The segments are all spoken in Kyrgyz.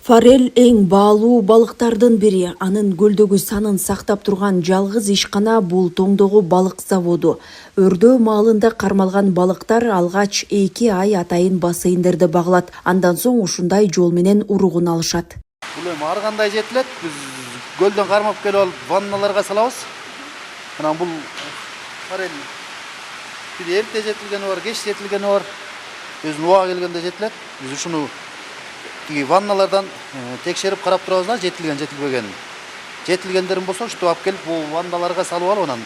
Форель эң баалуу балыктардын бири. Анын көлдөгү санын сактап турган жалгыз ишкана бул Тоңдогу балык заводу. Өрдөө маалында кармалган балыктар алгач 2 ай атайын бассейндерди багылат. Андан соң ушундай жол менен уругун алышат. Бул эми ар кандай жетилет. Биз көлдөн кармап келип алып ванналарга салабыз. Анан бул форель бир эрте жетилгени бар, кеч жетилгени бар. Өзүнүн убагы келгенде жетилет. Биз ушуну ванналардан текшерип карап турабыз да, жетилген жетилбегенин. Жетилгендерин болсо уштуп алып келип бул ванналарга салып алып анан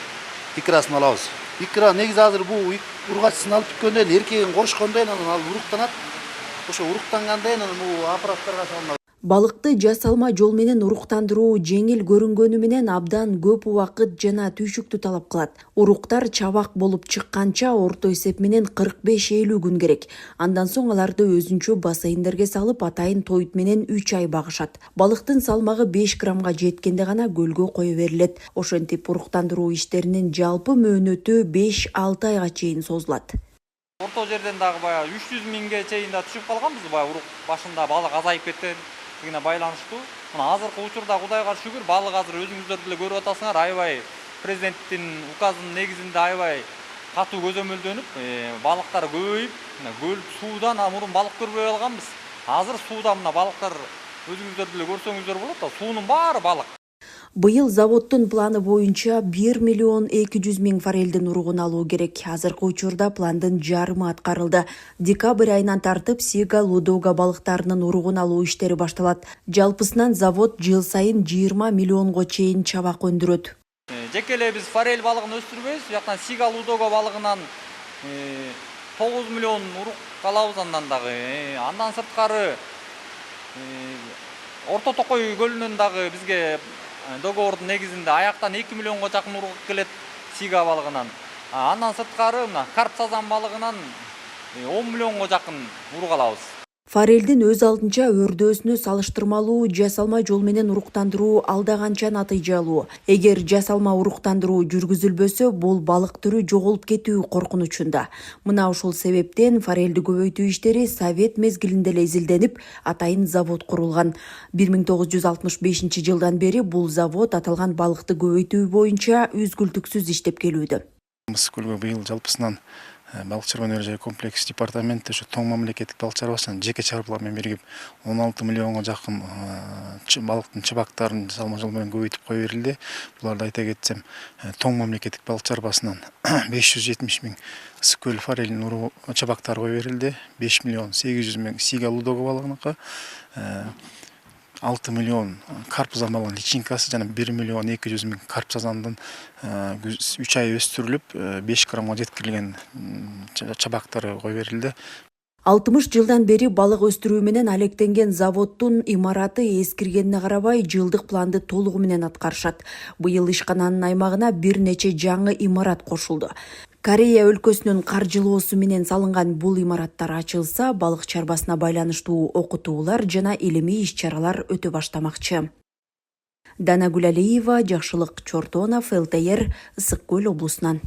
икрасын алабыз. Икра негизи азыр бул ургачысын алып бүткөндөн кийин эркегин корушкондон кийин анан ал уруктанат. Ошо уруктангандан кийин анан бул аппараттарга салынат. Балыкты жасалма жол менен уруктандыруу жеңил көрүнгөнү менен абдан көп убакыт жана түйшүктү талап кылат. Уруктар чабак болуп чыкканча орто эсеп менен 45-50 күн керек. Андан соң аларды өзүнчө бассейндерге салып, атайын тоют менен 3 ай багышат. Балыктын салмагы 5 граммга жеткенде гана көлгө кое берилет. Ошентип уруктандыруу иштеринин жалпы мөөнөтү 5-6 айга чейин созулат. Орто жерден дагы баягы 300 миңге чейин да түшүп калганбыз. Баягы урук башында балык азайып кеткен байланыштуу. Мына азыркы учурда Кудайга шүгүр балык азыр өзүңүздөр деле көрүп атасыңар, аябай президенттин указынын негизинде аябай катуу көзөмөлдөнүп, балыктар көбөйүп, көл суудан мурун балык көрбөй алганбыз. Азыр сууда мына балыктар өзүңүздөр деле көрсөңүздөр болот да, суунун баары балык. Быйыл заводдун планы боюнча 1 миллион 200 миң форелдин уругун алуу керек. Азыркы учурда пландын жарымы аткарылды. Декабрь айынан тартып Сига, Лудога балыктарынын уругун алуу иштери башталат. Жалпысынан завод жыл сайын 20 миллионго чейин чабак өндүрөт. Жеке эле биз форель балыгын өстүрбөйбүз. Жактан Сига, Лудога балыгынан 9 миллион урук алабыз андан дагы. Андан сырткары Орто Токой көлүнөн дагы бизге договордун негизинде аяктан 2 миллионго жакын урук келет Сига балыгынан. Андан сырткары мына карп сазан балыгынан 10 миллионго жакын урук алабыз. Форелдин өз алдынча өрдөөсүнө салыштырмалуу жасалма жол менен уруктандыруу алда канча натыйжалуу. Эгер жасалма уруктандыруу жүргүзүлбөсө, бул балык түрү жоголуп кетүү коркунучунда. Мына ушул себептен форелди көбөйтүү иштери Совет мезгилинде эле изилденип, атайын завод курулган. 1965 жылдан бери бул завод аталган балыкты көбөйтүү боюнча үзгүлтүксүз иштеп келүүдө. Мыс көлгө быйыл жалпысынан балык чарба өнөр жайы комплекс департаменти ушу Тоң мамлекеттик балык чарбасынан жеке чарбалар менен биригип 16 миллионго жакын балыктын чабактарын салма жол менен көбөйтүп кое берилди. Буларды айта кетсем, Тоң мамлекеттик балык чарбасынан 570 миң ысык көл форелинин уругу чабактары кое берилди. 5 миллион 800 миң Сига, Лудога балыгыныкы, 6 миллион карп сазан балыгынын личинкасы жана 1 миллион 200 миң карп сазандын 3 ай өстүрүлүп 5 граммга жеткирилген чабактары кое берилди. 60 жылдан бери балык өстүрүү менен алектенген заводдун имараты эскиргенине карабай, жылдык планды толугу менен аткарышат. Быйыл ишкананын аймагына бир нече жаңы имарат кошулду. Корея өлкөсүнүн каржылоосу менен салынган бул имараттар ачылса, балык чарбасына байланыштуу окутуулар жана илимий иш-чаралар өтө баштамакчы. Данагүл Алиева, Жакшылык Чортонов, ЛТР, Ысык Көл облусунан.